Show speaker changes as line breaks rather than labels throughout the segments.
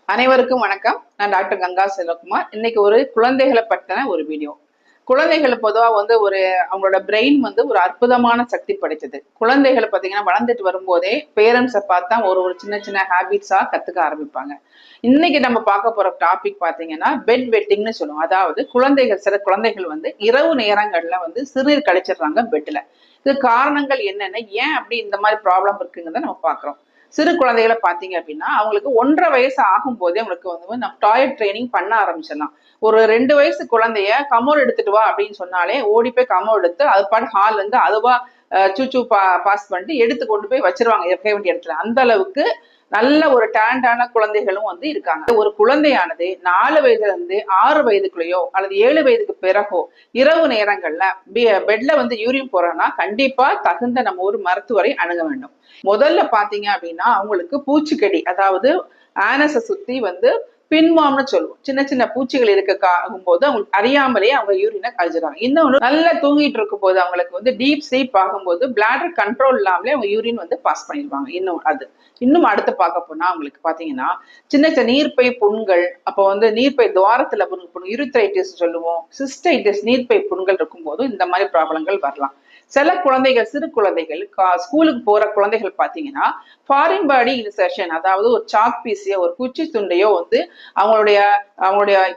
அனைவருக்கும் வணக்கம். நான் டாக்டர் கங்கா செல்வகுமார். இன்னைக்கு ஒரு குழந்தைகளை பற்றின ஒரு வீடியோ. குழந்தைகள் பொதுவாக அவங்களோட பிரெயின் ஒரு அற்புதமான சக்தி படைத்தது. குழந்தைகளை பார்த்தீங்கன்னா வளர்ந்துட்டு வரும்போதே பேரண்ட்ஸை பார்த்தா ஒரு ஒரு சின்ன சின்ன ஹேபிட்ஸா கத்துக்க ஆரம்பிப்பாங்க. இன்னைக்கு நம்ம பார்க்க போற டாபிக் பார்த்தீங்கன்னா பெட் வெட்டிங்னு சொல்லுவோம். அதாவது சில குழந்தைகள் இரவு நேரங்கள்ல சிறுநீர் கழிச்சிடுறாங்க பெட்ல. இது காரணங்கள் என்னென்ன, ஏன் அப்படி இந்த மாதிரி ப்ராப்ளம் இருக்குங்கிறத நம்ம பார்க்குறோம். சிறு குழந்தைகளை பார்த்தீங்க அப்படின்னா அவங்களுக்கு 1.5 வயசு ஆகும் போதே அவங்களுக்கு நம்ம டாய்லெட் ட்ரைனிங் பண்ண ஆரம்பிச்சிடலாம். ஒரு 2 வயசு குழந்தைய கமோட் எடுத்துட்டு வா அப்படின்னு சொன்னாலே ஓடி போய் கமோட் எடுத்து அது பாட்டு ஹால் அதுவா சூச்சு பாஸ் பண்ணிட்டு எடுத்து கொண்டு போய் வச்சிருவாங்க இருக்க வேண்டிய இடத்துல. அந்த அளவுக்கு நல்ல ஒரு டேலண்டான குழந்தைகளும் இருக்காங்க. ஒரு குழந்தையானது 4 வயதுல இருந்து 6 வயதுக்குள்ளேயோ அல்லது 7 வயதுக்கு பிறகோ இரவு நேரங்கள்ல பெட்ல யூரின் போறோம்னா கண்டிப்பா தகுந்த நம்ம ஒரு மருத்துவரை அணுக வேண்டும். முதல்ல பாத்தீங்க அப்படின்னா அவங்களுக்கு பூச்சிக்கடி, அதாவது ஆனஸை சுத்தி பின்வாம்னு சொல்லுவோம். சின்ன சின்ன பூச்சிகள் ஆகும்போது அவங்களுக்கு அறியாமலே அவங்க யூரினை கழிச்சிடுறாங்க. இன்னொன்று நல்லா தூங்கிட்டு இருக்கும் போது அவங்களுக்கு டீப் ஸ்லீப் ஆகும்போது பிளாடர் கண்ட்ரோல் இல்லாமலே அவங்க யூரின் பாஸ் பண்ணிடுவாங்க. இன்னும் அடுத்து பார்க்க போனா அவங்களுக்கு பாத்தீங்கன்னா சின்ன சின்ன நீர்ப்பை புண்கள், அப்போ நீர்ப்பை துவாரத்துல யூரித்ரைட்டிஸ் சொல்லுவோம், சிஸ்டைட்டிஸ் நீர்ப்பை புண்கள் இருக்கும் போதும் இந்த மாதிரி ப்ராப்ளங்கள் வரலாம். சில குழந்தைகள், சிறு குழந்தைகள், ஸ்கூலுக்கு போற குழந்தைகள் பாத்தீங்கன்னா ஃபாரின் பாடி இன்சர்ஷன், அதாவது ஒரு சாக் பீஸையோ ஒரு குச்சி துண்டையோ அவங்களுடைய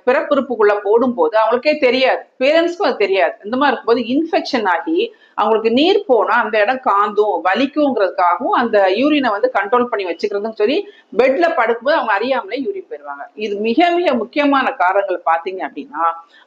பிறப்புறுப்புக்குள்ள போடும்போது அவங்களுக்கே தெரியாது, பேரண்ட்ஸ்க்கும் அது தெரியாது. இந்த மாதிரி இருக்கும்போது இன்ஃபெக்ஷன் ஆகி அவங்களுக்கு நீர் போனா அந்த இடம் காந்தும் வலிக்குங்கிறதுக்காகவும் அந்த யூரினை கண்ட்ரோல் பண்ணி வச்சுக்கிறதுன்னு சொல்லி பெட்ல படுக்கும்போது அவங்க அறியாமலே யூரின் போயிடுவாங்க. இது மிக மிக முக்கியமான காரணங்கள் பாத்தீங்க அப்படின்னா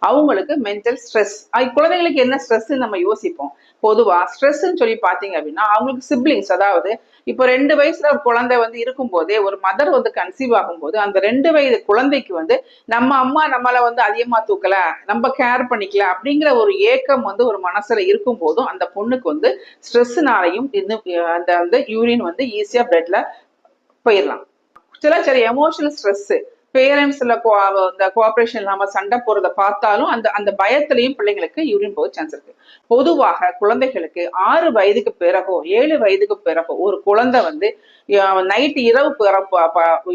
அவங்களுக்கு மென்டல் ஸ்ட்ரெஸ். குழந்தைகளுக்கு என்ன ஸ்ட்ரெஸ் நம்ம யோசிப்போம். பொதுவா ஸ்ட்ரெஸ்ன்னு சொல்லி பாத்தீங்க அப்படின்னா அவங்களுக்கு சிப்ளிங்ஸ், அதாவது இப்போ 2 வயசுல ஒரு குழந்தை இருக்கும் போதே ஒரு மதர் கன்சீவ் ஆகும்போது அந்த 2 வயது குழந்தைக்கு நம்ம அம்மா நம்மள அதிகமா தூக்கல, நம்ம கேர் பண்ணிக்கல அப்படிங்கிற ஒரு ஏக்கம் ஒரு மனசுல இருக்கும் போதும் அந்த பொண்ணுக்கு ஸ்ட்ரெஸ்னாலையும் அந்த யூரின் ஈஸியா பிளட்ல போயிடலாம். சில எமோஷனல் ஸ்ட்ரெஸ், பேரண்ட்ஸ்ல இந்த கோஆபரேஷன் இல்லாம சண்டை போறதை பார்த்தாலும் அந்த அந்த பயத்திலையும் பிள்ளைங்களுக்கு யூரின் போக சான்ஸ் இருக்கு. பொதுவாக குழந்தைகளுக்கு 6 வயதுக்கு பிறகோ 7 வயதுக்கு பிறகோ ஒரு குழந்தை நைட்டு இரவு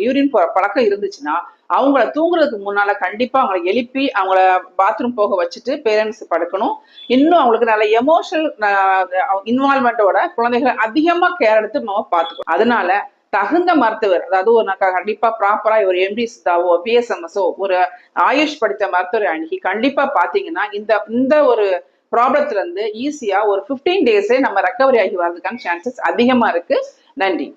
யூரின் போற பழக்கம் இருந்துச்சுன்னா அவங்கள தூங்குறதுக்கு முன்னால கண்டிப்பா அவங்களை எழுப்பி அவங்கள பாத்ரூம் போக வச்சுட்டு பேரண்ட்ஸ் படுக்கணும். இன்னும் அவங்களுக்கு நல்ல எமோஷனல் இன்வால்மெண்டோட குழந்தைகளை அதிகமா கேர் எடுத்து நம்ம பார்த்துக்கணும். அதனால தகுந்த மருத்துவர், அதாவது கண்டிப்பா ப்ராப்பரா ஒரு எம்டி சித்தாவோ பிஎஸ்எம்எஸோ ஒரு ஆயுஷ் படித்த மருத்துவரை அணுகி கண்டிப்பா பாத்தீங்கன்னா இந்த ஒரு ப்ராப்ளத்துல இருந்து ஈஸியா ஒரு 15 டேஸே நம்ம ரெக்கவரி ஆகி வர்றதுக்கான சான்சஸ் அதிகமா இருக்கு. நன்றி.